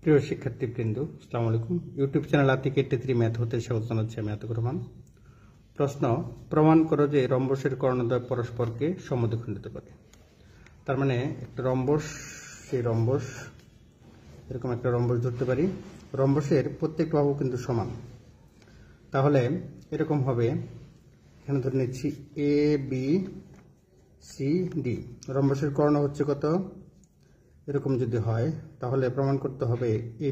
প্রিয় শিক্ষার্থীবৃন্দ, আসসালামু আলাইকুম। ইউটিউব চ্যানেল আতিক 83 ম্যাথ হতে স্বাগত জানাচ্ছি আমি আতিকুর রহমান। প্রশ্ন: প্রমাণ করো যে রম্বসের কর্ণদ্বয় পরস্পরকে সমদ্বিখণ্ডিত করে। তার মানে একটা রম্বস, সেই রম্বস এরকম একটা রম্বস ধরতে পারি। রম্বসের প্রত্যেকটা বাহু কিন্তু সমান। তাহলে এরকম হবে, এখানে ধরে নিচ্ছি এ বি সি ডি। রম্বসের কর্ণ হচ্ছে কত? এরকম যদি হয় তাহলে প্রমাণ করতে হবে এই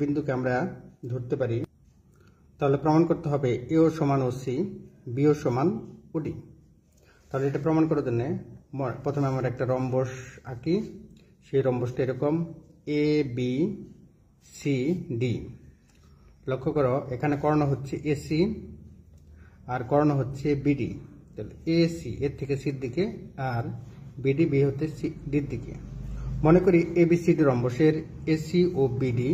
বিন্দুকে আমরা ধরতে পারি। তাহলে প্রমাণ করতে হবে এও সমান ও সি, বিও সমান ও ডি। তাহলে এটা প্রমাণ করার জন্য প্রথমে আমরা একটা রম্বস আঁকি। সেই রম্বসটা এরকম এ বি সি ডি। লক্ষ্য করো, এখানে কর্ণ হচ্ছে এসি আর কর্ণ হচ্ছে বিডি। তাহলে এসি এর থেকে সির দিকে আর বিডি বি হতে ডির দিকে। মনে করি এবিসিডি রম্বসের এসি ও বিডি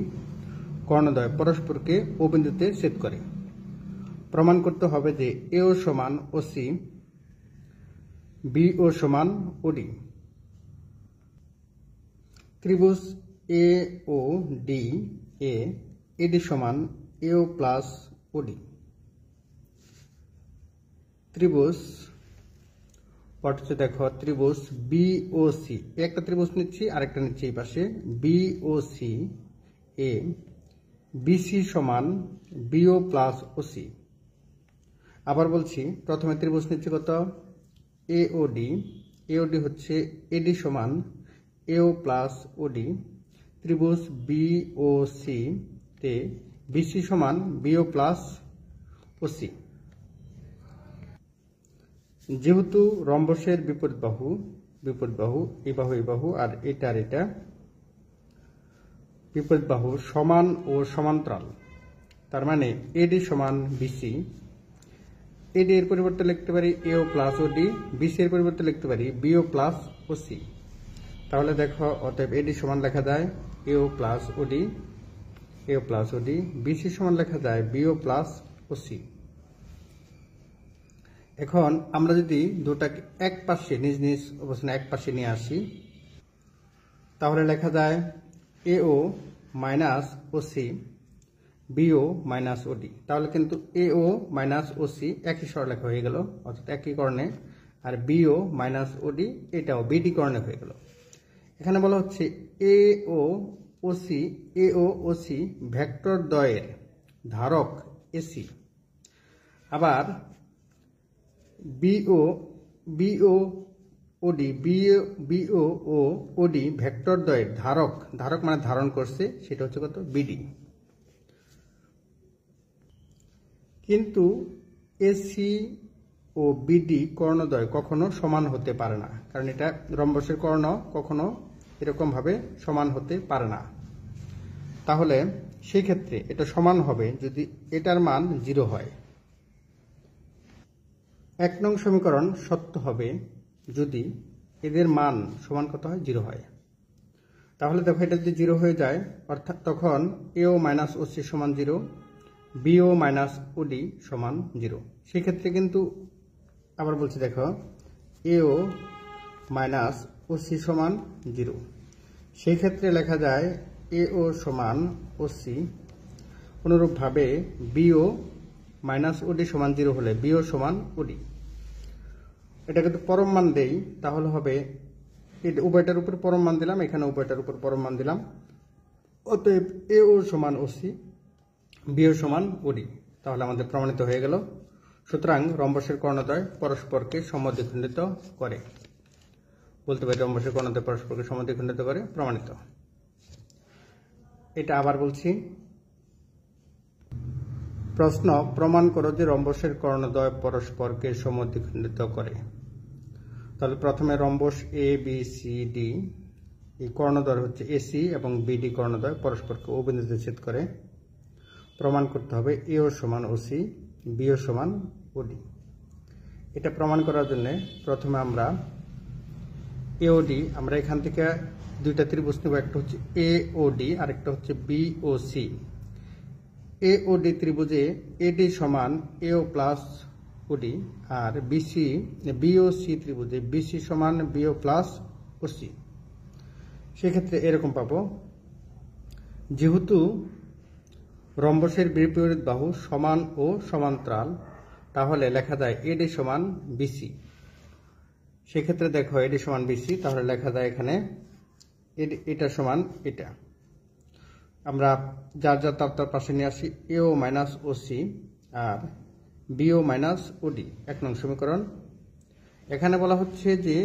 কর্ণদ্বয় পরস্পরকে ও বিন্দুতে ছেদ করে। প্রমাণ করতে হবে যে এও সমান ওসি, বিও সমান ওডি। ত্রিভুজ এ ও ডি এ এডি সমান এও প্লাস ওডি। ত্রিভুজ দেখো, ত্রিভুজ বিওসি, একটা ত্রিভুজ নিচ্ছি আরেকটা নিচ্ছি এই পাশে, বিওসি এ বিসি সমান বিও প্লাস ওসি। আবার বলছি, প্রথমে ত্রিভুজ নিচ্ছি কত? এওডি। এওডি হচ্ছে এডি সমান এও প্লাস ওডি। ত্রিভুজ বিওসি তে বিসি সমান বিও প্লাস ওসি। যেহেতু রম্বসের বিপরীত বাহু এই বাহু আর এটা বিপরীত বাহু সমান ও সমান্তরাল, তার মানে এডি সমান বিসি। এডি এর পরিবর্তে লিখতে পারি এও প্লাস ওডি, বিসি এর পরিবর্তে লিখতে পারি বিও প্লাস ওসি। তাহলে দেখো, অতএব এডি সমান লেখা যায় এও প্লাস ওডি, বিসি সমান লেখা যায় বিও প্লাস ওসি। এখন আমরা যদি দুটাকে এক পাশে নিজ নিজ অবস্থানে এক পাশে নিয়ে আসি, তাহলে লেখা যায় এও মাইনাস ওসি বিও মাইনাস ওডি। তাহলে কিন্তু এও মাইনাস ওসি একই সরলরেখা হয়ে গেল, অর্থাৎ একই কর্ণে। আর বিও মাইনাস ওডি এটাও বিডি কর্ণে হয়ে গেল। এখানে বলা হচ্ছে এও ওসি ভেক্টর দ্বয়ের ধারক এসি। আবার বিও ও ওডি ভেক্টর দ্বয়ের ধারক মানে ধারণ করছে, সেটা হচ্ছে কত? বিডি। কিন্তু এসি ও বিডি কর্ণদ্বয় কখনো সমান হতে পারে না, কারণ এটা রম্বসের কর্ণ কখনো এরকম ভাবে সমান হতে পারে না। তাহলে সেই ক্ষেত্রে এটা সমান হবে যদি এটার মান 0 হয়। 1 নং সমীকরণ সত্য হবে যদি এদের মান সমান কত হয়? 0 হয়। তাহলে দেখো, এটা যদি 0 হয়ে যায়, অর্থাৎ তখন এও মাইনাস ওসি সমান 0, বিও মাইনাস ওডি সমান 0। সেক্ষেত্রে কিন্তু আবার বলছি, দেখো, এও মাইনাস ওসি সমান 0। সেই ক্ষেত্রে লেখা যায় এও সমান ওসি। অনুরূপভাবে বিও মাইনাস ওডি সমান 0 হলে বিও সমান ওডি। এটা কিন্তু পরম মান দেই, তাহলে হবে উভয়টার উপর পরম মান দিলাম, এখানে উভয়টার উপর পরম মান দিলাম। অতএব এও সমান ওসি, বিও সমান ওডি। তাহলে আমাদের প্রমাণিত হয়ে গেল। সুতরাং রম্বসের কর্ণদ্বয় পরস্পরকে সমদ্বিখণ্ডিত করে। বলতে পারি রম্বসের কর্ণদ্বয় পরস্পরকে সমদ্বিখণ্ডিত করে, প্রমাণিত। এটা আবার বলছি, প্রশ্ন: প্রমাণ করো যে রম্বসের কর্ণদ্বয় পরস্পরকে সমদ্বিখণ্ডিত করে। তাহলে প্রথমে rhombus A B C D, এই কর্ণদ্বয় হচ্ছে এসি এবং বিডি কর্ণদ্বয় পরস্পরকে ও বিন্দুতে ছেদ করে। প্রমাণ করতে হবে এও সমান ওসি, বিও সমান ওডি। এটা প্রমাণ করার জন্য প্রথমে আমরা এওডি, আমরা এখান থেকে দুইটা ত্রিভুজ নেব, একটা হচ্ছে এওডি আর একটা হচ্ছে বিওসি। এওডি ত্রিভুজে এডি সমান এও প্লাস ওডি, আর বিওসি ত্রিভুজে বিসি সমান বিও প্লাস ওসি। সেক্ষেত্রে এরকম পাবো, যেহেতু রম্বসের বিপরীত বাহু সমান ও সমান্তরাল, তাহলে লেখা যায় এডি সমান বিসি। সেক্ষেত্রে দেখো এডি সমান বিসি, তাহলে লেখা যায় এখানে এটা সমান এটা। আমরা যার যার তার পাশে নিয়ে আসি এও মাইনাস ওসি আর বিও মাইনাস ওডি, 1 নং সমীকরণ। এখানে বলা হচ্ছে যে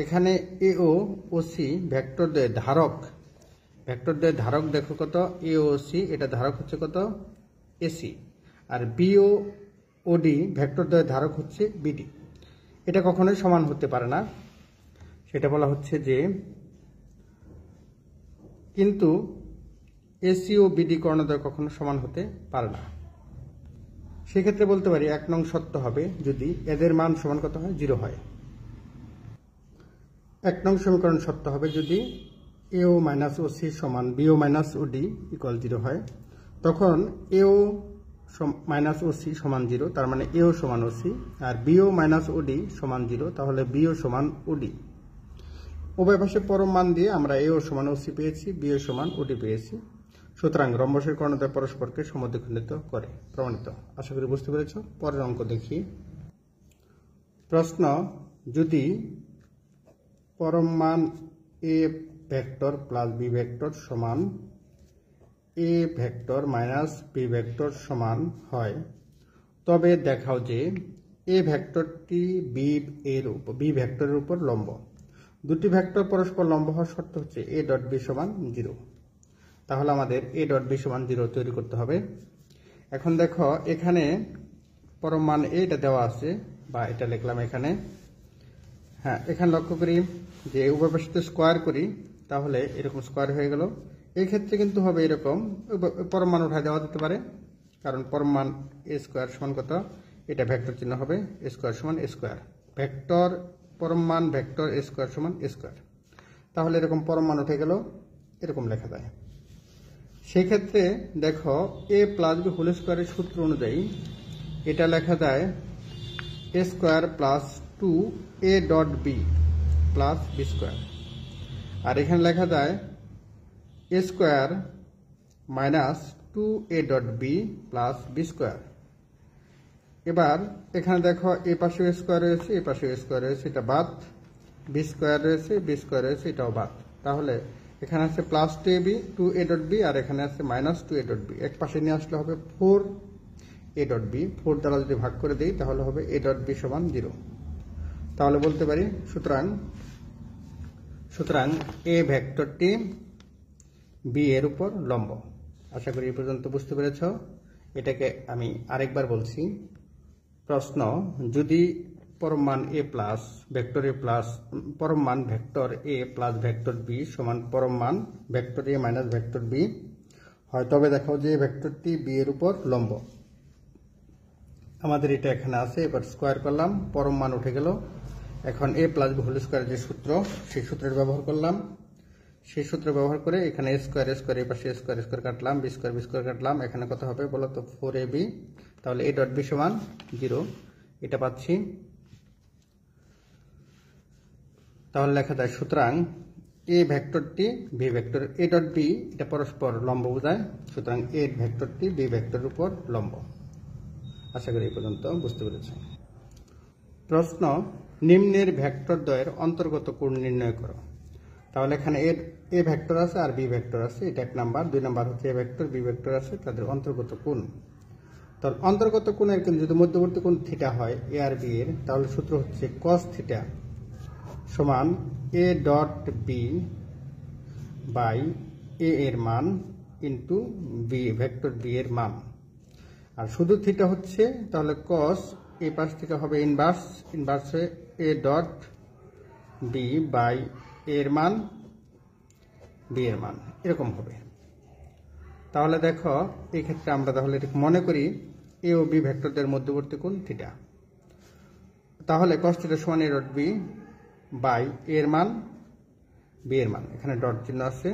এখানে এও ওসি ভেক্টর দ্বয়ের ধারক, ভেক্টর দ্বয়ের ধারক দেখো কত এওসি, এটা ধারক হচ্ছে কত এসি, আর বিও ওডি ভেক্টর দ্বয়ের ধারক হচ্ছে বিডি। এটা কখনোই সমান হতে পারে না, সেটা বলা হচ্ছে যে কিন্তু এসি ও বিডি কর্ণদ্বয় কখনো সমান হতে পারে না। সেক্ষেত্রে বলতে পারি 1 নং সত্য হবে যদি এদের মান সমান কত হয় 0 হয়। 1 নং সমীকরণ সত্য হবে যদি এও মাইনাস ওসি সমান বিও মাইনাস ওডি ইকুয়াল 0 হয়। তখন এও মাইনাস ওসি সমান 0, তার মানে এও সমান ওসি, আর বিও মাইনাস ওডি সমান 0, তাহলে বিও সমান ওডি। উভয় পাশে পরম মান দিয়ে আমরা এও সমান ওসি পেয়েছি, বিও সমান ওডি পেয়েছি। সুতরাং রম্বসের কর্ণদ্বয় পরস্পরকে সমদ্বিখণ্ডিত করে, প্রমাণিত। আশা করি বুঝতে পেরেছ। পরের অঙ্ক দেখি। প্রশ্ন, যদি পরম মান A vector plus B vector সমান এ ভেক্টর মাইনাস বি ভেক্টর সমান হয়, তবে দেখাও যে এ ভেক্টরটি বি ভেক্টরের উপর লম্ব। দুটি ভেক্টর পরস্পর লম্ব হওয়ার শর্ত হচ্ছে এ ডট বি সমান 0। তাহলে আমাদের এ ডট বি সমান 0 তৈরি করতে হবে। এখন দেখো এখানে পরম মান এটা দেওয়া আছে, বা এটা লিখলাম এখানে। হ্যাঁ, এখানে লক্ষ্য করি যে উভয় পাশে স্কোয়ার করি, তাহলে এরকম স্কোয়ার হয়ে গেল। এই ক্ষেত্রে কিন্তু হবে এরকম, পরম মান উঠায় দেওয়া যেতে পারে, কারণ পরম মান এ স্কোয়ার সমান কত, এটা ভেক্টর চিহ্ন হবে, এ স্কোয়ার সমান এ স্কোয়ার, ভেক্টর পরম মান ভেক্টর এ স্কোয়ার সমান এ স্কোয়ার। তাহলে এরকম পরম মান উঠে গেল, এরকম লেখা যায়। সেক্ষেত্রে দেখো এ প্লাস বি হোল স্কোয়ারের সূত্র অনুযায়ী এটা লেখা যায় A square plus 2 A dot B plus B square, আর এখানে লেখা যায় A square minus 2 A dot B plus B square. এবার এখানে দেখো এ পাশে স্কোয়ার রয়েছে, এ পাশে স্কোয়ার রয়েছে, এটা বাদ, বি স্কোয়ার রয়েছে, বি স্কোয়ার রয়েছে, এটাও বাদ। তাহলে এখানে আছে প্লাস 2 এ ডট বি, আর এখানে আছে মাইনাস 2 এ ডট বি। এক পাশে নিয়ে আসলে হবে 4 এ ডট বি, 4 দ্বারা যদি ভাগ করে দিই তাহলে হবে এ ডট বি সমান 0। তাহলে বলতে পারি সুতরাং এ ভেক্টরটি বি এর উপর লম্ব। আশা করি এই পর্যন্ত বুঝতে পেরেছ। এটাকে আমি আরেকবার বলছি। প্রশ্ন, যদি পরম মান এ প্লাস ভেক্টর এ প্লাস পরম মান ভেক্টর এ প্লাস ভেক্টর বি সমান পরম মান ভেক্টর এ মাইনাস ভেক্টর বি হয়, তবে দেখাও যে ভেক্টরটি বি এর উপর লম্ব। আমাদের এটা এখানে আছে, এবার স্কোয়ার করলাম, পরম মান উঠে গেল। এখন এ প্লাস বি হোল স্কোয়ারের যে সূত্র, সেই সূত্রের ব্যবহার করলাম। সেই সূত্র ব্যবহার করে এখানে এ স্কোয়ার এই পাশে স্কোয়ার কাটলাম, বি স্কোয়ার কাটলাম। এখানে কত হবে বলো তো, 4ab। তাহলে এ ডট বি সমান 0, এটা পাচ্ছি। তাহলে লেখা যায় সুতরাং এ ভেক্টরটি b vector a dot b, এটা পরস্পর লম্ব বোঝায়, সুতরাং এ ভেক্টরটি বি ভেক্টরের উপর লম্ব। আশা করি এই পর্যন্ত বুঝতে পেরেছ। প্রশ্ন, নিম্নের ভেক্টর দ্বয়ের অন্তর্গত কোণ নির্ণয় করো। তাহলে এখানে এ ভেক্টর আছে আর বি ভেক্টর আছে, এটা 1 নাম্বার। 2 নাম্বার হচ্ছে এ ভেক্টর বি ভেক্টর আছে, তাদের অন্তর্গত কোণ। তাহলে অন্তর্গত কোণের কিন্তু যদি মধ্যবর্তী কোণ থিটা হয় এ আর বি এর, তাহলে সূত্র হচ্ছে কস থিটা সমান এ ডট বি বাই এ এর মান ইন্টু বি ভেক্টর বি এর মান। আর শুধু থিটা হচ্ছে, তাহলে কস এই পাশ থেকে হবে ইনভার্স হয়ে এ ডট বি বাই এর মান বি এর মান, এরকম হবে। তাহলে দেখো এই ক্ষেত্রে আমরা তাহলে এটা মনে করি এ ও বি ভেক্টরদের মধ্যবর্তী কোণ থিটা। তাহলে কস থিটা সমান এ ডট বি বাই এর মান বি এর মান, এখানে ডট চিহ্ন আছে।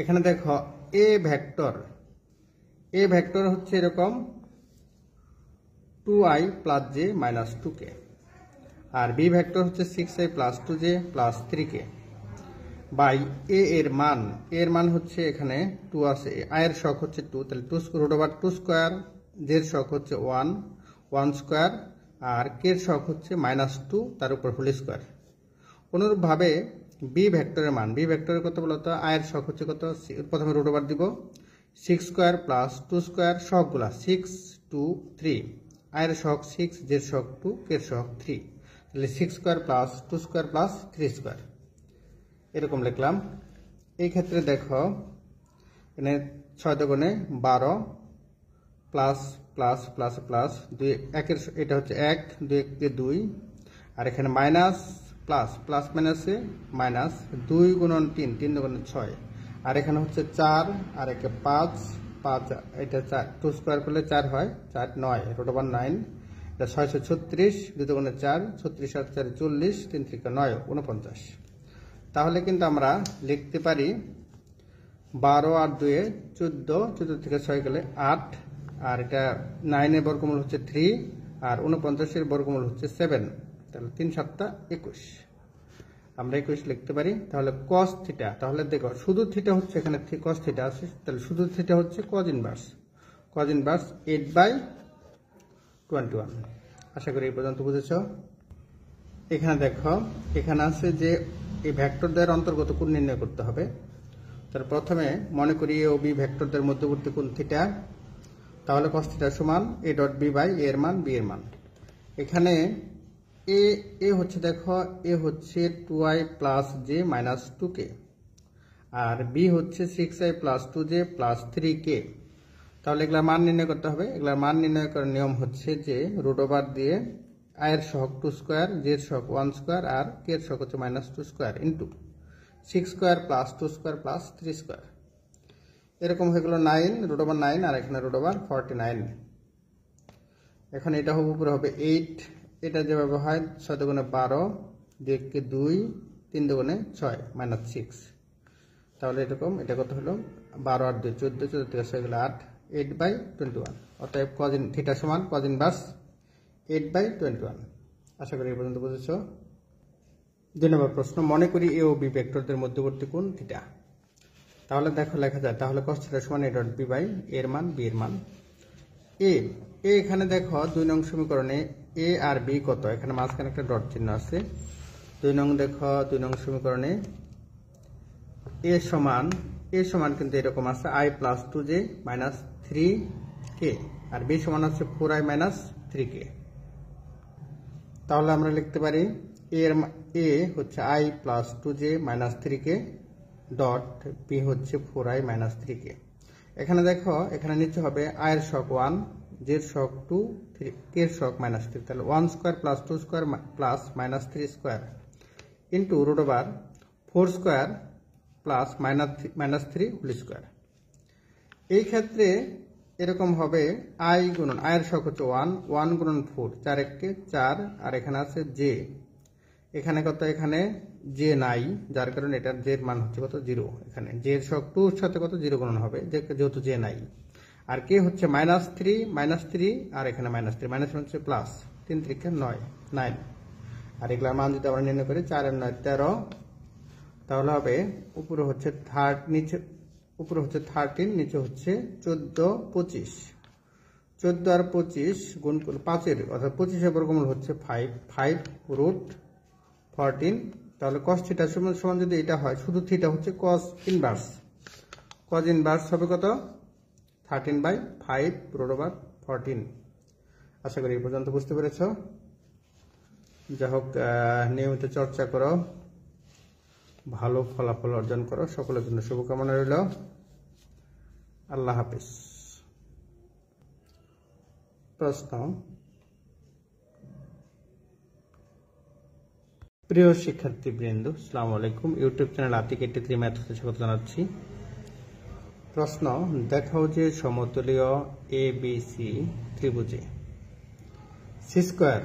এখানে দেখো এ ভেক্টর হচ্ছে এরকম 2i plus J minus 2k, আর বি ভেক্টর হচ্ছে 6i plus 2j plus 3k by এর মান হচ্ছে এখানে 2 আছে, এর শক হচ্ছে 2, তাহলে 2 রুট ওভার 2 স্কয়ার, জের শক হচ্ছে 1 স্কয়ার, আর কে এর শক হচ্ছে -2 তার উপর হোল স্কয়ার। অনুরূপভাবে বি ভেক্টরের মান, বি ভেক্টরের কত বলতো, এর শক হচ্ছে কত, প্রথমে রুট ওভার দিব 6 স্কয়ার প্লাস 2 স্কয়ার, শকগুলা 6 2 3, এর শক 6, জের শক 2, কে এর শক 3, তাহলে 6 square plus 2 square plus 3 square এরকম লিখলাম। এই ক্ষেত্রে দেখো এখানে 6 দুগুণে 12 প্লাস প্লাস প্লাস প্লাস 2 একের, এটা হচ্ছে 1, 2 কে 2, আর এখানে মাইনাস প্লাস প্লাস মাইনাসে মাইনাস, 2 গুণন 3, 3 দুগুণে 6, আর এখানে হচ্ছে 4, আর একে 5, 5 এটা 4, 2 স্কয়ার করলে 4 হয়, 4 9 রুট ওভার 9, এটা 636, 2 দুগুণে 4, 36 আর 4 40, 3 থেকে 9 49। তাহলে কিন্তু আমরা লিখতে পারি 12 আর 2 14, 14 থেকে 6 গেলে 8, আর এটা 9 এর বর্গমূল হচ্ছে 3, আর 49 এর বর্গমূল হচ্ছে 7, তাহলে 3 7 21, আমরা 21 লিখতে পারি। তাহলে cos থিটা, তাহলে দেখো শুধু থিটা হচ্ছে এখানে cos থিটা আছে, তাহলে শুধু থিটা হচ্ছে cos ইনভার্স 8/21। আশা করি এই পর্যন্ত বুঝেছো। এখানে দেখো এখানে আছে যে এই ভেক্টরদের অন্তর্গত কোণ নির্ণয় করতে হবে। তার প্রথমে মনে করি এ ও বি ভেক্টরদের মধ্যবর্তী কোণ থিটা, তাহলে cos থিটা সমান a dot b by a এর মান b এর মান। এখানে এ হচ্ছে দেখো এ হচ্ছে 2i plus j minus 2k, আর b হচ্ছে 6i plus 2j plus 3k। তাহলে এগুলার মান নির্ণয় করতে হবে। এগুলার মান নির্ণয় করার নিয়ম হচ্ছে যে রুট ওভার দিয়ে i এর সহগ 2 স্কয়ার, j এর সহগ 1 স্কয়ার, আর k এর সহগ হচ্ছে -2 square into 6 square plus 2 square plus 3 square, এরকম হয়ে গেল 9 রুট ওভার 9, আর এখানে রুট ওভার 49। এখন এটা হবে উপরে হবে 8, এটা যেভাবে হয় 6 দুগুণে 12, 2 কে 2, 3 দুগুণে 6 মাইনাস 6, তাহলে এরকম এটা কত হলো 12 আর 2 14, 14 থেকে 6 গেলে 8, 8/21। অতএব cos থিটা সমান cos ইনভার্স 8/21। আশা করি এই পর্যন্ত বুঝেছো। 2 নম্বর প্রশ্ন, মনে করি এ ও বি ভেক্টরদের মধ্যবর্তী কোণ থিটা। তাহলে দেখো লেখা যায়, তাহলে cos থিটা সমান a ডট b বাই এর মান b এর মান। এ এখানে দেখো 2 নং সমীকরণে a আর b কত, এখানে মাঝখানে একটা ডট চিহ্ন আছে। 2 নং দেখো 2 নং সমীকরণে a সমান কিন্তু এরকম আছে i plus 2j minus 3k, আর b সমান আছে 4i মাইনাস 3k। তাহলে আমরা লিখতে পারি a হচ্ছে i plus 2j minus 3k dot b হচ্ছে 4i মাইনাস 3k। এখানে দেখো এখানে নিচে হবে i এর শক 1, j এর শক 2, k এর শক -3, তাহলে 1 square plus 2 square plus -3 square into root over 4 square plus -3 whole square. এই ক্ষেত্রে এরকম হবে i গুণন i এর শক হচ্ছে 1 গুণন 4, 4 1 4, আর এখানে আছে j, এখানে কত, এখানে j নাই, যার কারণে এটার j এর মান হচ্ছে কত 0, এখানে j এর শক 2 এর সাথে কত 0 গুণন হবে যেহেতু j নাই, আর k হচ্ছে -3, আর এখানে -3 মাইনাস হচ্ছে প্লাস, 3 3 9, আর এগুলার মান যদি আমরা নির্ণয় করি 4 আর 9 13, তাহলে হবে উপরে হচ্ছে 13, নিচে হচ্ছে 14 25, 14 আর 25 গুণ করলে 5 এর অর্থাৎ 25 এর বর্গমূল হচ্ছে 5 রুট 14। তাহলে cos থিটা সমান যদি এটা হয়, শুধু থিটা হচ্ছে cos ইনভার্স হবে কত 13/5 রুট ওভার 14। আশা করি এই পর্যন্ত বুঝতে পেরেছ। যাই হোক, নিয়মিত চর্চা করো, ভালো ফলাফল অর্জন করো, সকলের জন্য শুভকামনা রইল। আল্লাহ হাফিজ। প্রশ্ন, প্রিয় শিক্ষার্থীবৃন্দ, আসসালামু আলাইকুম। ইউটিউব চ্যানেল আতিক 83 ম্যাথ হতে স্বাগত জানাচ্ছি। প্রশ্ন, দেখাও যে সমতলীয় ABC ত্রিভুজে c square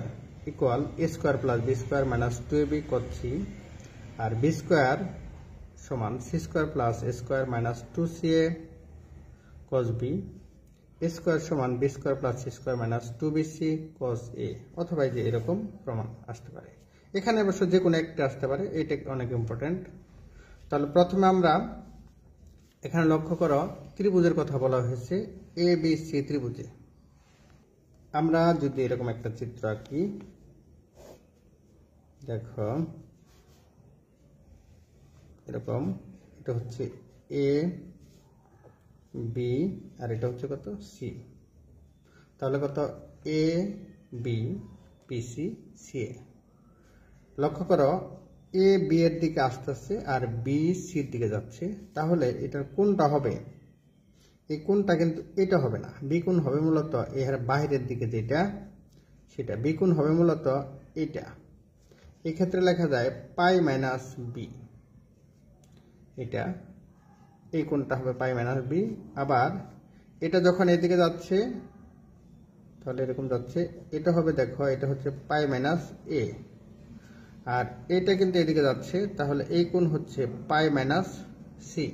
equal a square plus b square minus 2ab cos c, আর b স্কয়ার সমান c square plus a square minus 2ca cos b, a square সমান b square plus c square minus 2bc cos a, অথবা যে এরকম প্রমাণ আসতে পারে। এখানে অবশ্য যে কোনো একটা আসতে পারে, এটা অনেক ইম্পর্টেন্ট। তাহলে প্রথমে আমরা এখানে লক্ষ্য করো ত্রিভুজের কথা বলা হয়েছে এ বি সি ত্রিভুজে। আমরা যদি এরকম একটা চিত্র আঁকি, দেখো এরকম, এটা হচ্ছে এ বি আর এটা হচ্ছে কত সি। তাহলে কত A B B C C এ। লক্ষ্য করো এ বি এর দিকে আসতেছে আর বি সির দিকে যাচ্ছে, তাহলে এটার কোনটা হবে? এই কোনটা কিন্তু এটা হবে না, বি কোণ হবে মূলত এর বাইরের দিকে যেটা সেটা, বি কোণ হবে মূলত এটা। এই ক্ষেত্রে লেখা যায় পাই মাইনাস বি, এটা এই কোণটা হবে পাই মাইনাস বি। আবার এটা যখন এদিকে যাচ্ছে তাহলে এরকম যাচ্ছে, এটা হবে দেখো এটা হচ্ছে পাই মাইনাস এ, আর এটা কিন্তু এদিকে যাচ্ছে, তাহলে এই কোণ হচ্ছে পাই মাইনাস সি।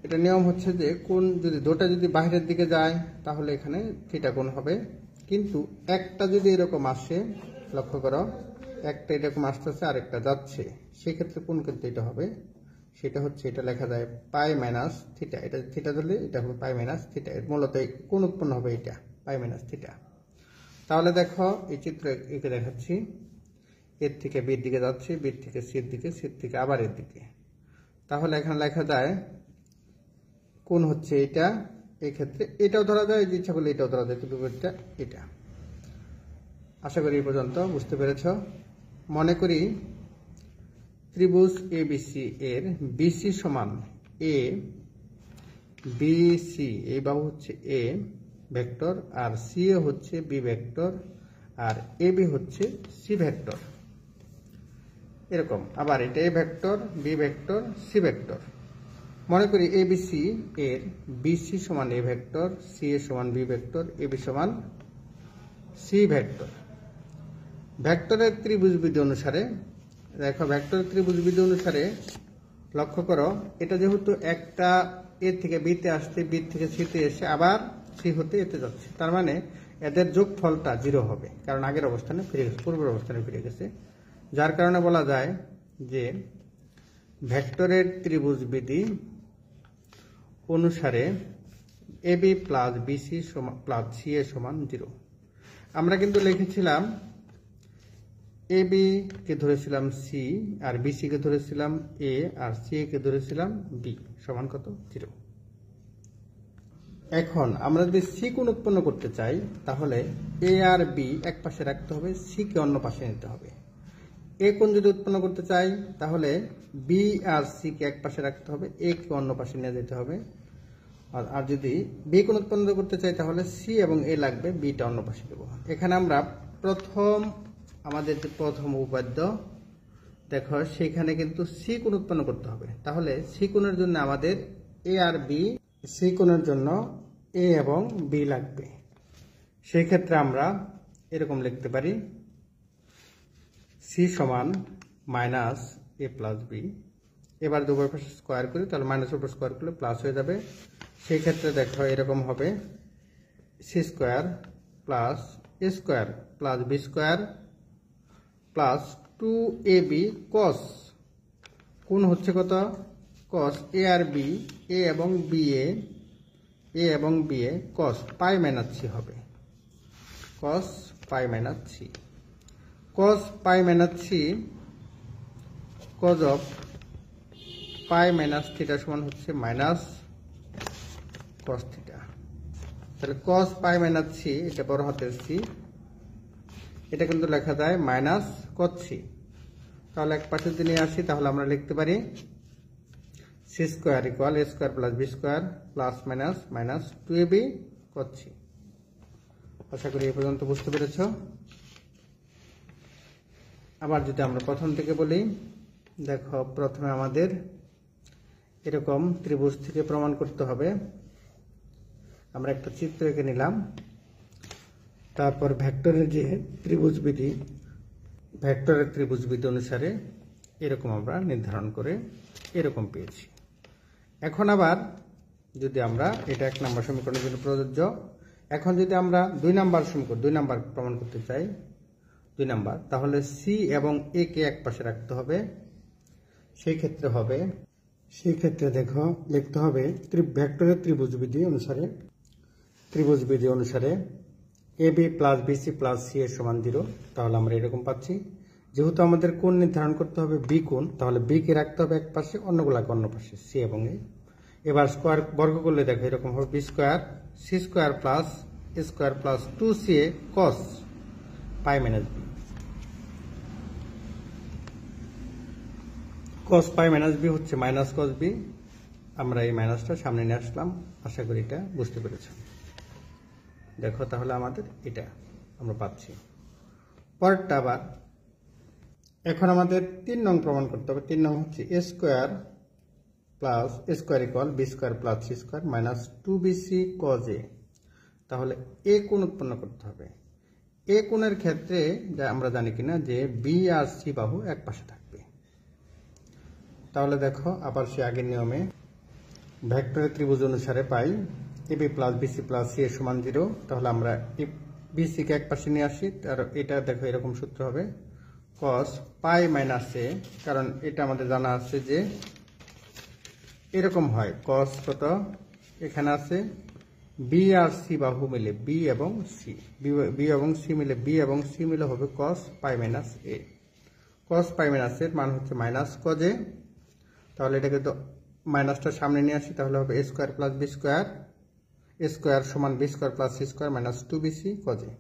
এটা নিয়ম হচ্ছে যে কোণ যদি দুটো যদি বাইরের দিকে যায় তাহলে এখানে থিটা কোণ হবে, কিন্তু একটা যদি এরকম আসে, লক্ষ্য করো একটা এরকম আসতেছে আর একটা যাচ্ছে, সেক্ষেত্রে কোণ কিন্তু এটা হবে, সেটা হচ্ছে এটা লেখা যায় পাই মাইনাস থিটা। এটা থিটা ধরলে এটা হবে পাই মাইনাস থিটা, এর মূলত কোণ উৎপন্ন হবে এটা পাই মাইনাস থিটা। তাহলে দেখো এই চিত্র একে দেখাচ্ছি, এর থেকে বির দিকে যাচ্ছে, বির থেকে সির দিকে, সির থেকে আবার এর দিকে। তাহলে এখানে লেখা যায় কোণ হচ্ছে এটা, এই ক্ষেত্রে এটাও ধরা যায়, ইচ্ছা করলে এটাও ধরা যায়, বিপরীতটা এটা। আশা করি এই পর্যন্ত বুঝতে পেরেছ। মনে করি ত্রিভুজ এ বিসি এর বিসি সমান এ, বিসি এই বাহু হচ্ছে এ ভেক্টর, আর সি এ হচ্ছে বি ভেক্টর, আর এ বি হচ্ছে সি ভেক্টর। এরকম আবার এটা a vector, b vector, c vector. মনে করি এ বি সি এর বিসি সমান এ ভেক্টর, সি এ সমান বি ভেক্টর, এ বি সমান সি ভেক্টর। ভেক্টরের ত্রিভুজবিধি অনুসারে দেখো, ভেক্টরের ত্রিভুজবিধি অনুসারে লক্ষ্য করো এটা যেহেতু একটা এ থেকে বিতে আসছে, বি থেকে সিতে এসে আবার সি হতে এতে যাচ্ছে, তার মানে এদের যোগফলটা 0 হবে, কারণ আগের অবস্থানে ফিরে গেছে, পূর্বের অবস্থানে ফিরে গেছে। যার কারণে বলা যায় যে ভেক্টরের ত্রিভুজবিধি অনুসারে A B plus BC plus C A সমান 0। আমরা কিন্তু লিখেছিলাম এ বি কে ধরেছিলাম সি, আর বিসি কে ধরেছিলাম এ, আর সি কে ধরেছিলাম বি, সমান কত 0। এখন আমরা যদি সি কোণ উৎপন্ন করতে চাই তাহলে এ আর বি এক পাশে রাখতে হবে, সি কে অন্য পাশে নিতে হবে। এ কোণ যদি উৎপন্ন করতে চাই তাহলে বি আর সি কে এক পাশে রাখতে হবে, এ কে অন্য পাশে নিয়ে যেতে হবে। আর যদি বি কোণ উৎপন্ন করতে চাই তাহলে সি এবং এ লাগবে, বিটা অন্য পাশে দেবো। এখানে আমরা আমাদের যে প্রথম উপাদ্য দেখো, সেখানে কিন্তু সি কোণ উৎপন্ন করতে হবে। তাহলে সি কোণের জন্য আমাদের এ আর বি, সি কোণের জন্য এ এবং বি লাগবে। সেই ক্ষেত্রে আমরা এরকম লিখতে পারি সি সমান মাইনাস এ প্লাস বি। এবার দুবার পাশে স্কোয়ার করি, তাহলে মাইনাসের উপর স্কোয়ার করলে প্লাস হয়ে যাবে। সেই ক্ষেত্রে দেখো এরকম হবে C square plus A square plus B square plus 2ab cos, কোণ হচ্ছে কত cos A R b, a এবং b a cos pi minus c হবে, cos pi minus c. cos pi minus c cos of pi minus theta সমান হচ্ছে minus cos theta. তাহলে cos pi minus c, এটা বড় হাতের C, এটা কিন্তু লেখা যায় মাইনাস cos সি। তাহলে এক পাশে যদি নিয়ে আসি তাহলে আমরা লিখতে পারি C square equal A square plus B square plus minus minus 2ab cos C. আশা করি এই পর্যন্ত বুঝতে পেরেছ। আবার যদি আমরা প্রথম থেকে বলি, দেখো প্রথমে আমাদের এরকম ত্রিভুজ থেকে প্রমাণ করতে হবে। আমরা একটা চিত্র এঁকে নিলাম, তারপর ভেক্টরের যে ত্রিভুজবিধি, ভেক্টরের ত্রিভুজবিধি অনুসারে এরকম আমরা নির্ধারণ করে এরকম পেয়েছি। এখন আবার যদি আমরা এটা 1 নম্বর সমীকরণের জন্য প্রযোজ্য, এখন যদি আমরা 2 নম্বর সমীকরণ 2 নম্বর প্রমাণ করতে চাই, 2 নম্বর, তাহলে সি এবং এ কে এক পাশে রাখতে হবে, সেই ক্ষেত্রে দেখো লিখতে হবে ভেক্টরের ত্রিভুজ বিধি অনুসারে AB plus BC plus C এর সমান 0। তাহলে আমরা এরকম পাচ্ছি। যেহেতু আমাদের কোণ নির্ধারণ করতে হবে B কোণ, তাহলে B কে রাখতে হবে এক পাশে, অন্যগুলাকে অন্য পাশে, C এবং A। এবার স্কোয়ার বর্গ করলে দেখো এরকম হবে B square C square plus A square plus 2CA cos pi minus B। cos pi minus B হচ্ছে মাইনাস cos B। আমরা এই মাইনাসটা সামনে নিয়ে আসলাম। আশা করি এটা বুঝতে পেরেছ। দেখো তাহলে আমাদের এটা আমরা পাচ্ছি। পরেরটা আবার এখন আমাদের 3 নং প্রমাণ করতে হবে। 3 নং হচ্ছে A square plus A square equal B square plus C square minus 2BC cos A। তাহলে A কোণ উৎপন্ন করতে হবে। A কোণের ক্ষেত্রে যা আমরা জানি কিনা যে B আর C বাহু এক পাশে থাকবে। তাহলে দেখো আবার সে আগের নিয়মে ভেক্টরের ত্রিভুজ অনুসারে পাই AB plus BC plus C এর সমান 0। তাহলে আমরা BC কে এক পাশে নিয়ে আসি। আর এটা দেখো এরকম সূত্র হবে cos পাই মাইনাস A, কারণ এটা আমাদের জানা আছে যে এরকম হয় cos কত এখানে আছে B আর C বাহু মিলে B এবং C মিলে হবে cos pi minus A। cos pi minus এর মান হচ্ছে মাইনাস cos A। তাহলে এটাকে তো মাইনাসটা সামনে নিয়ে আসি। তাহলে হবে A square plus B square, A square সমান B square plus C square minus 2BC cos A।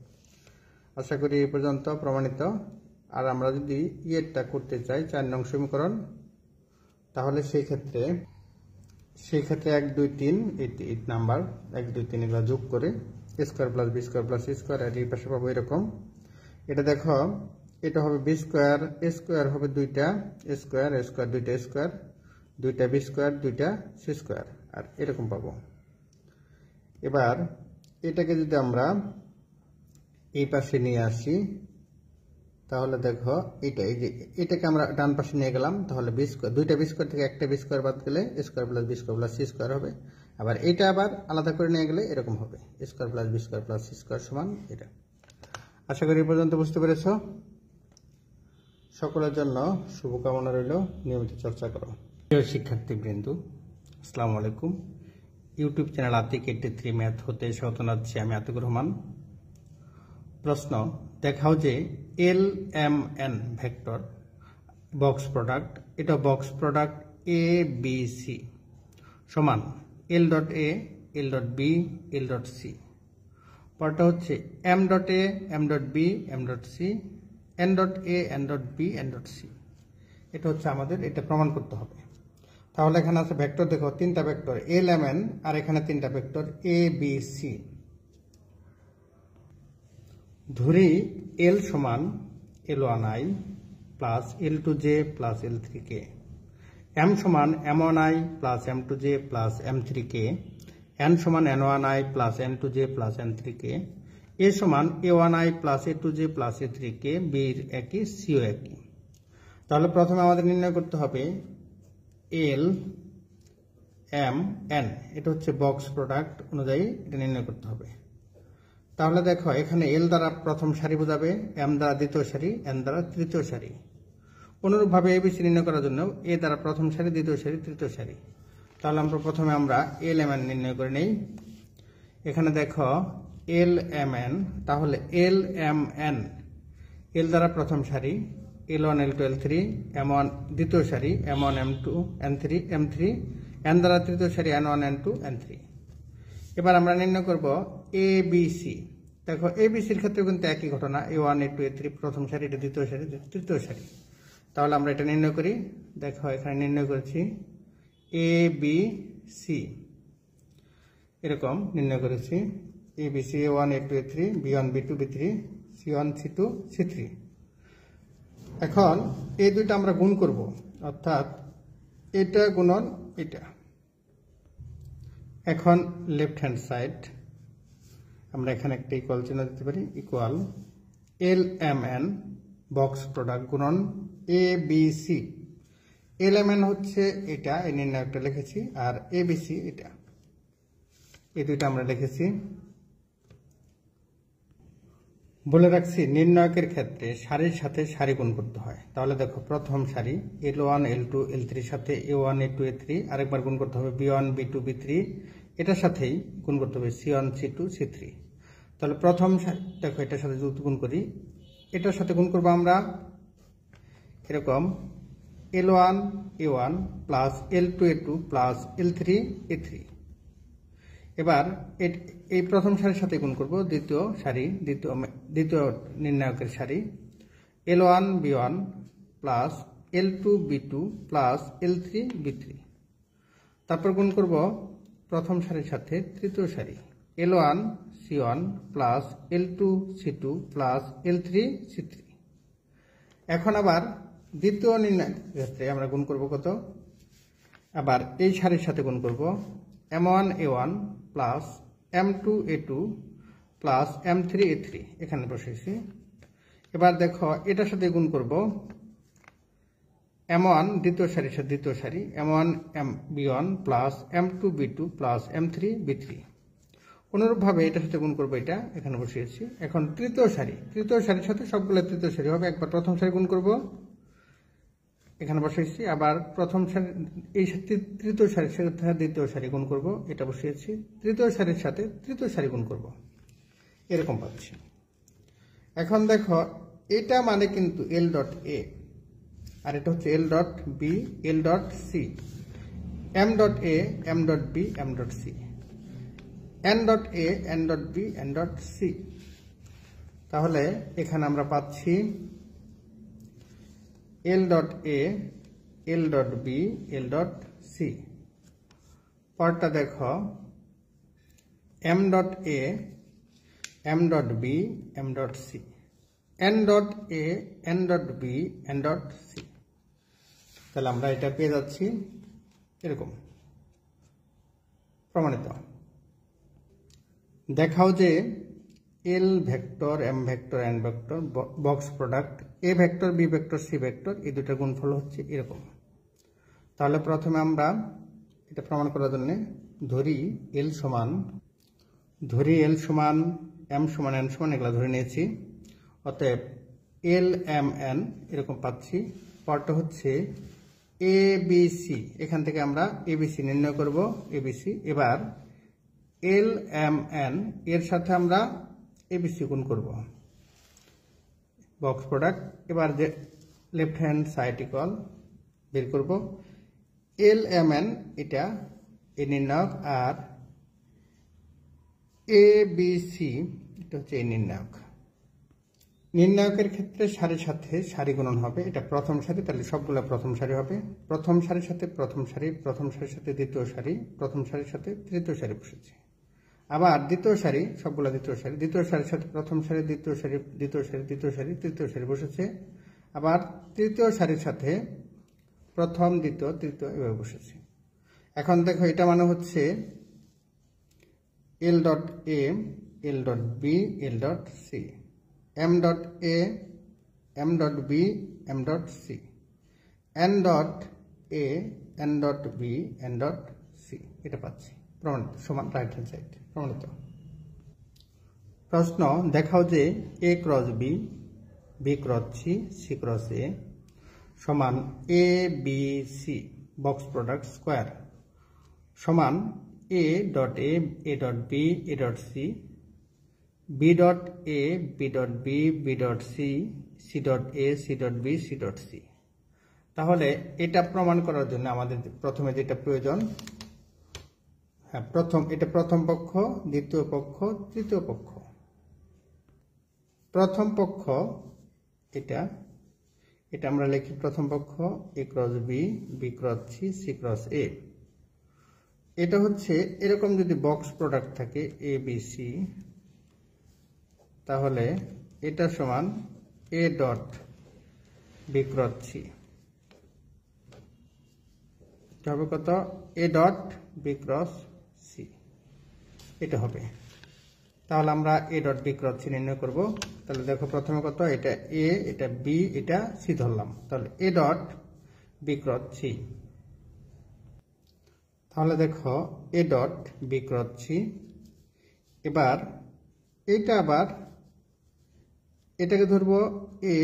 আশা করি এই পর্যন্ত প্রমাণিত। আর আমরা যদি ইয়েরটা করতে চাই 4 নং সমীকরণ, তাহলে সেই ক্ষেত্রে 1 2 3 8 নাম্বার 1 2 3 এগুলো যোগ করে A square plus B square plus C square, আর এই পাশে পাবো এরকম। এটা দেখো এটা হবে B স্কোয়ার, A স্কোয়ার হবে দুইটা A স্কোয়ার দুইটা A স্কোয়ার, দুইটা B স্কোয়ার দুইটা C স্কোয়ার, আর এরকম পাবো। এবার এটাকে যদি আমরা এই পাশে নিয়ে আসি, তাহলে দেখো এটাকে আমরা ডান পাশে নিয়ে গেলাম। তাহলে দুইটা B স্কোয়ার থেকে একটা B স্কোয়ার বাদ গেলে A square plus B square plus C square হবে। আবার এটা আবার আলাদা করে নিয়ে গেলে এরকম হবে A square plus B square plus C square সমান এটা। আশা করি এই পর্যন্ত বুঝতে পেরেছ। সকলের জন্য শুভকামনা রইল। নিয়মিত চর্চা করো। প্রিয় শিক্ষার্থীবৃন্দ, আসসালামু আলাইকুম। ইউটিউব চ্যানেল আতিক 83 ম্যাথ হতে স্বাগত জানাচ্ছি আমি আতিকুর রহমান। প্রশ্ন দেখাও যে LMN ভেক্টর বক্স প্রোডাক্ট, এটা বক্স প্রোডাক্ট ABC সমান L dot A L dot B L dot C। পরটা হচ্ছে M dot A M dot B M dot C N dot A N dot B N dot C। এটা হচ্ছে আমাদের এটা প্রমাণ করতে হবে। তাহলে এখানে আছে ভেক্টর, দেখো 3টা ভেক্টর LMN, আর এখানে 3টা ভেক্টর ABC। ধরি L সমান L1I plus L2J plus L3K, M সমান M1I plus M2J plus M3K, N সমান N1I plus N2J plus N3K, A সমান A1I plus A2J plus A3K, B একই Cও একই। তাহলে প্রথমে আমাদের নির্ণয় করতে হবে LMN, এটা হচ্ছে বক্স প্রোডাক্ট অনুযায়ী এটা নির্ণয় করতে হবে। তাহলে দেখো এখানে L দ্বারা প্রথম সারি বোঝাবে, M দ্বারা দ্বিতীয় সারি, N দ্বারা তৃতীয় সারি। অনুরূপভাবে ABC নির্ণয় করার জন্য A দ্বারা প্রথম সারি, দ্বিতীয় সারি, তৃতীয় সারি। তাহলে প্রথমে আমরা LMN নির্ণয় করে নেই। এখানে দেখো LMN, তাহলে LMN L দ্বারা প্রথম সারি L1 L2 L3, M1 দ্বিতীয় সারি M1 M2 N3 M3, N দ্বারা তৃতীয় সারি N1 N2 N3। এবার আমরা নির্ণয় করব ABC। দেখো ABCর ক্ষেত্রে কিন্তু একই ঘটনা, A1 A2 A3 প্রথম সারি, এটা দ্বিতীয় সারি, তৃতীয় সারি। তাহলে আমরা এটা নির্ণয় করি। দেখো এখানে নির্ণয় করেছি ABC, এরকম নির্ণয় করেছি ABC A1 A2 A3 B1 B2 B3 C1 C2 C3। এখন এই দুইটা আমরা গুণ করব, অর্থাৎ এটা গুণন এটা। এখন লেফট হ্যান্ড সাইড আমরা এখানে একটা ইকুয়াল চিহ্ন দিতে পারি, ইকুয়াল LMN বক্স প্রোডাক্ট গুণন ABC। LMN হচ্ছে এটা, এই নির্ণায়কটা লিখেছি, আর ABC এটা, এই দুইটা আমরা লিখেছি। বলে রাখছি নির্ণায়কের ক্ষেত্রে সারির সাথে সারি গুণ করতে হয়। তাহলে দেখো প্রথম সারি L1 L2 L3 সাথে A1 A2 A3 আরেকবার গুণ করতে হবে B1 B2 B3 এটার সাথেই গুণ করতে হবে C1 C2 C3। তাহলে প্রথম দেখো এটার সাথে যদি গুণ করি এটার সাথে গুণ করবো আমরা এরকম L1 A1 plus L2 A2 plus L3 A3। এবার এই প্রথম সারির সাথে গুণ করব দ্বিতীয় সারি দ্বিতীয় নির্ণায়কের সারি L1 B1 plus L2 B2 plus L3 B3। তারপর গুণ করব প্রথম সারির সাথে তৃতীয় সারি L1 C1 plus L2 C2 plus L3 C3। এখন আবার দ্বিতীয় নির্ণায়কের ক্ষেত্রে আমরা গুণ করব কত, আবার এই সারির সাথে গুণ করব M1 A1 plus M2 A2 plus M3 A3 এখানে বসেছি। এবার দেখো এটার সাথে গুণ করব M1 দ্বিতীয় সারির সাথে দ্বিতীয় সারি M1 B1 plus M2 B2 plus M3 B3। অনুরূপভাবে এটার সাথে গুণ করবো এটা এখানে বসিয়েছি। এখন তৃতীয় সারির সাথে সবগুলো তৃতীয় সারি হবে। একবার প্রথম সারি গুণ করব এখানে বসিয়েছি, আবার প্রথম সারি এই তৃতীয় সারির সাথে দ্বিতীয় সারি গুণ করব এটা বসিয়েছি, তৃতীয় সারির সাথে তৃতীয় সারি গুণ করব এরকম পাচ্ছি। এখন দেখো এটা মানে কিন্তু L ডট A আর এটা হচ্ছে L dot B L dot C M dot A M dot B M dot C N dot A N dot B N dot C। তাহলে এখানে আমরা পাচ্ছি L dot A L dot B L dot C। পরটা দেখো M dot A M dot B M dot C N dot A N dot B N dot C। তাহলে আমরা এটা পেয়ে যাচ্ছি এরকম প্রমাণিত। দেখাও যে L vector M vector N vector box product A vector B vector C vector এই দুটার গুণফল হচ্ছে এরকম। তাহলে প্রথমে আমরা এটা প্রমাণ করার জন্য ধরি L সমান M সমান N সমান এগুলো ধরে নিয়েছি। অতএব L M N এরকম পাচ্ছি। পরটা হচ্ছে ABC, এখান থেকে আমরা ABC নির্ণয় করব ABC। এবার L M N এর সাথে আমরা ABC গুণ করব বক্স প্রোডাক্ট। এবার যে লেফট হ্যান্ড সাইড ইকুয়াল বের করব L M N এটা এই নির্ণায়ক আর ABC এটা হচ্ছে এই নির্ণায়ক। নির্ণায়কের ক্ষেত্রে সারির সাথে সারি গুণন হবে। এটা প্রথম সারি, তাহলে সবগুলো প্রথম সারি হবে। প্রথম সারির সাথে প্রথম সারি, প্রথম সারির সাথে দ্বিতীয় সারি, প্রথম সারির সাথে তৃতীয় সারি বসেছে। আবার দ্বিতীয় সারি সবগুলো দ্বিতীয় সারি, দ্বিতীয় সারির সাথে প্রথম সারি, দ্বিতীয় সারি, দ্বিতীয় সারি, দ্বিতীয় সারি, তৃতীয় সারি বসেছে। আবার তৃতীয় সারির সাথে প্রথম দ্বিতীয় তৃতীয় এভাবে বসেছে। এখন দেখো এটা মানে হচ্ছে L dot A L dot B L dot C M dot A M dot B M dot C N dot A N dot B N dot C এটা পাচ্ছি প্রমাণিত সমান রাইট হ্যান্ড সাইড প্রমাণিত। প্রশ্ন দেখাও যে A cross B B cross C C cross A সমান A B C box product square সমান A dot A A dot B A dot C B dot A B dot B B dot C C dot A C dot B C dot C। তাহলে এটা প্রমাণ করার জন্য আমাদের প্রথমে যেটা প্রয়োজন, এটা প্রথম পক্ষ, দ্বিতীয় পক্ষ, তৃতীয় পক্ষ। প্রথম পক্ষ এটা আমরা লিখি প্রথম পক্ষ A cross B B cross C C cross A। এটা হচ্ছে এরকম যদি বক্স প্রোডাক্ট থাকে A B C, তাহলে এটা সমান A dot B cross C হবে কত A dot B cross C এটা হবে। তাহলে আমরা A dot B cross C নির্ণয় করব। তাহলে দেখো প্রথমে কত এটা A এটা B এটা C ধরলাম, তাহলে A dot B cross C। তাহলে দেখো A dot B cross C। এবার এটা আবার এটাকে ধরবো এ,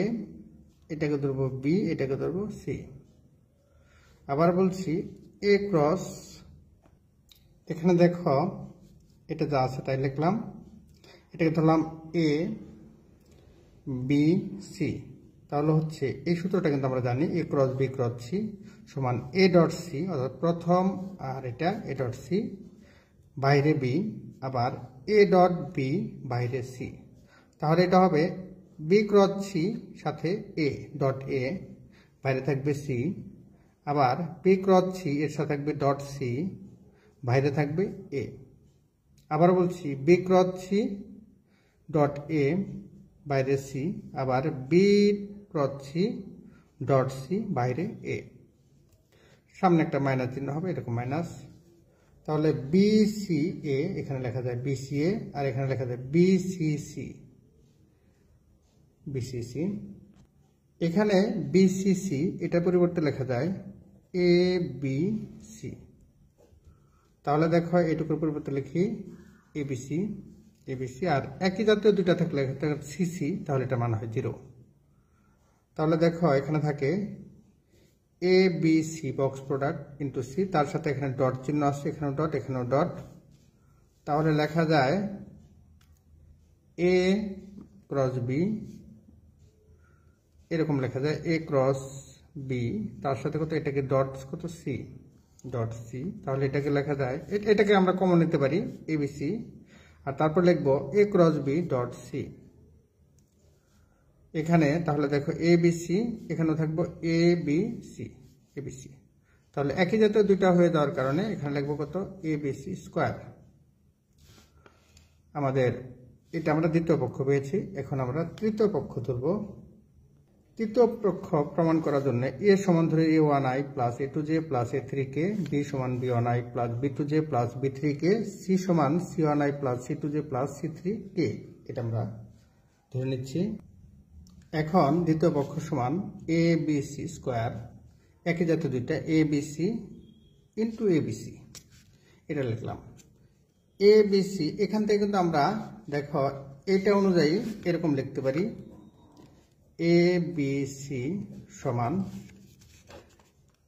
এটাকে ধরবো বি, এটাকে ধরবো সি। আবার বলছি এ ক্রস, এখানে দেখো এটা যা আছে তাই লিখলাম, এটাকে ধরলাম এ বি সি। তাহলে হচ্ছে এই সূত্রটা কিন্তু আমরা জানি এ ক্রস বি ক্রস সি সমান এ ডট সি, অর্থাৎ প্রথম আর এটা এ ডট সি বাইরে বি, আবার এ ডট বি বাইরে সি। তাহলে এটা হবে বি ক্রস সি সাথে এ ডট এ, বাইরে থাকবে সি, আবার বি ক্রস সি এর সাথে থাকবে ডট সি, বাইরে থাকবে এ। আবার বলছি b cross c dot a বাইরে সি, আবার b cross c dot c বাইরে এ। সামনে একটা মাইনাস চিহ্ন হবে, এরকম মাইনাস। তাহলে বি সি এ এখানে লেখা যায় বি সি এ, আর এখানে লেখা যায় বি সি সি, বিসিসি। এখানে বিসিসি এটার পরিবর্তে লেখা যায় এ বি সি। তাহলে দেখো এটুকুর পরিবর্তে লিখি এবিসি, এবিসি, আর একই জাতীয় দুইটা থাকলে সিসি, তাহলে এটা মান হয় 0। তাহলে দেখো এখানে থাকে A B C box product into C, তার সাথে এখানে ডট চিহ্ন আছে, এখানেও ডট, এখানেও ডট। তাহলে লেখা যায় এ ক্রস বি, এরকম লেখা যায় এ ক্রস বি, তার সাথে কত এটাকে ডট কত সি, ডট সি। তাহলে এটাকে লেখা যায়, এটাকে আমরা কমন নিতে পারি এবিসি, আর তারপর লিখবো এ ক্রস বি ডট সি এখানে। তাহলে দেখো এ বি সি, এখানেও থাকবো এ বি সি, এবিসি। তাহলে একই জাতীয় দুইটা হয়ে যাওয়ার কারণে এখানে লিখবো কত এ বি সি স্কোয়ার। আমাদের এটা আমরা দ্বিতীয় পক্ষ পেয়েছি, এখন আমরা তৃতীয় পক্ষ ধরব। তৃতীয় পক্ষ প্রমাণ করার জন্য এ সমান ধরে A one I plus A two J plus A three K, B সমান B one I plus B two J plus B three K, C সমান C one I plus C two J plus C three K, এটা আমরা ধরে নিচ্ছি। এখন দ্বিতীয় পক্ষ সমান এ বি সি স্কোয়ার, একই জাতীয় দুইটা এ বি সি ইন্টু এ বি সি, এটা লিখলাম এ বি সি। এখান থেকে কিন্তু আমরা দেখো এটা অনুযায়ী এরকম লিখতে পারি এ বি সি সমান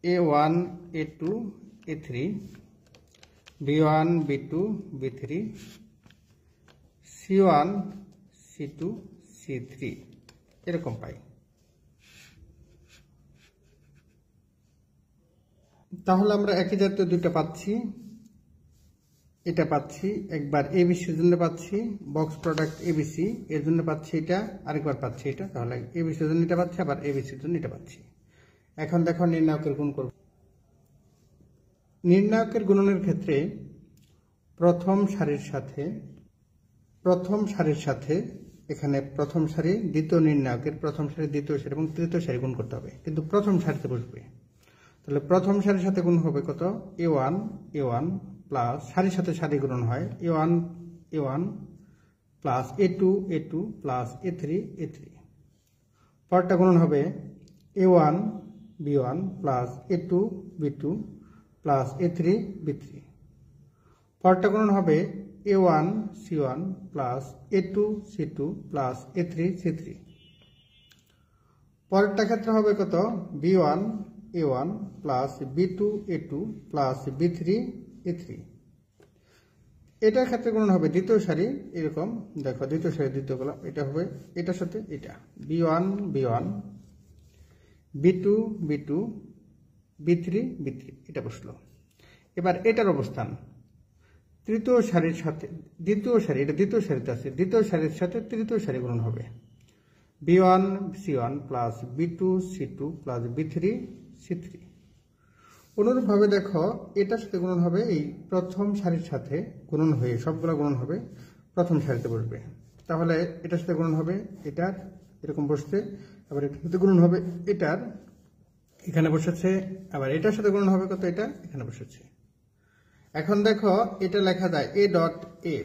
A one A two A three, B one B two B three, C one C two C three, এরকম পাই। তাহলে আমরা একই জাতীয় দুইটা পাচ্ছি, এটা পাচ্ছি একবার এবিসির জন্য পাচ্ছি বক্স প্রোডাক্ট এবিসি, এর জন্য পাচ্ছি এটা, আরেকবার পাচ্ছি এটা। তাহলে এবিসির জন্য এটা পাচ্ছি, আবার এবিসির জন্য এটা পাচ্ছি। এখন দেখো নির্ণায়কের গুণ করব। নির্ণায়কের গুণনের ক্ষেত্রে প্রথম সারির সাথে এখানে প্রথম সারি, দ্বিতীয় নির্ণায়কের প্রথম সারি, দ্বিতীয় সারি এবং তৃতীয় সারি গুণ করতে হবে, কিন্তু প্রথম সারিতে বসবে। তাহলে প্রথম সারির সাথে গুণ হবে কত এ ওয়ান প্লাস, সারির সাথে সারি গুণন হয় A one plus A two plus A three পরটা গুণন হবে A one B one plus A two B two plus A three B three. পরটা গুণন হবে A one C one plus A two C two plus A three C three. পরেরটা ক্ষেত্রে হবে কত B one A one plus B two A two plus B three A three. এটার ক্ষেত্রে গুণন হবে দ্বিতীয় সারি, এরকম দেখো দ্বিতীয় সারি দ্বিতীয় কলাম, এটা হবে এটার সাথে এটা b one B two B three এটা বসলো। এবার এটার অবস্থান তৃতীয় সারির সাথে দ্বিতীয় সারি, এটা দ্বিতীয় সারিতে আছে, দ্বিতীয় সারির সাথে তৃতীয় সারি গুণন হবে b one C one plus B two C two plus B three C three. অনুরূপভাবে দেখো এটার সাথে গুণন হবে এই প্রথম সারির সাথে গুণন হয়ে সবগুলো গুণন হবে প্রথম সারিতে বসবে। তাহলে এটার সাথে গুণন হবে এটার, এরকম বসছে, আবার এটার সাথে গুণন হবে এটার, এখানে বসেছে, আবার এটার সাথে গুণন হবে কত এটা এখানে বসেছে। এখন দেখো এটা লেখা যায় এ ডট এ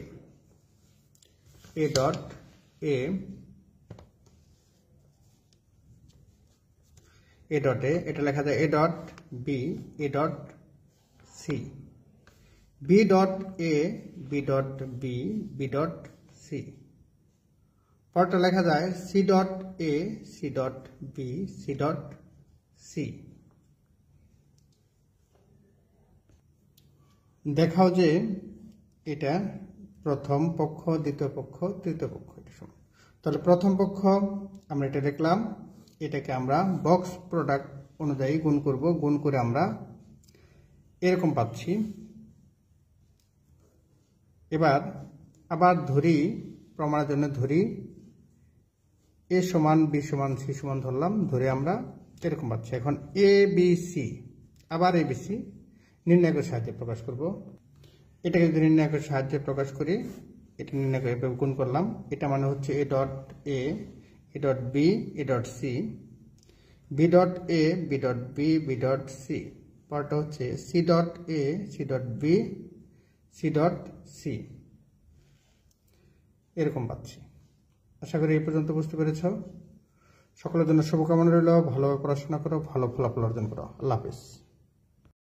এটা লেখা যায় A dot B A dot C, B dot A B dot B B dot C. পরটা লেখা যায় C dot A, C dot B, C dot C. দেখাও যে এটা প্রথম পক্ষ, দ্বিতীয় পক্ষ, তৃতীয় পক্ষ। এটা সমান। তাহলে প্রথম পক্ষ আমরা এটা লিখলাম, এটাকে আমরা বক্স প্রোডাক্ট অনুযায়ী গুণ করব। গুণ করে আমরা এরকম পাচ্ছি। এবার আবার ধরি, প্রমাণের জন্য ধরি এ সমান বি সমান সি সমান ধরলাম, ধরে আমরা এরকম পাচ্ছি। এখন এ বি সি, আবার এ বি সি নির্ণায়কের সাহায্যে প্রকাশ করব। এটাকে যদি নির্ণায়কের সাহায্যে প্রকাশ করি, এটা নির্ণায়ক এভাবে গুণ করলাম। এটা মানে হচ্ছে A dot A, A dot B, A dot C, B dot A, B dot B, B dot C. পরটা হচ্ছে C dot A, C dot B, C dot C. এরকম পাচ্ছি। আশা করি এই পর্যন্ত বুঝতে পেরেছ। সকলের জন্য শুভকামনা রইল। ভালোভাবে পড়াশোনা করো, ভালো ফলাফল অর্জন করো। আল্লাহ হাফেজ।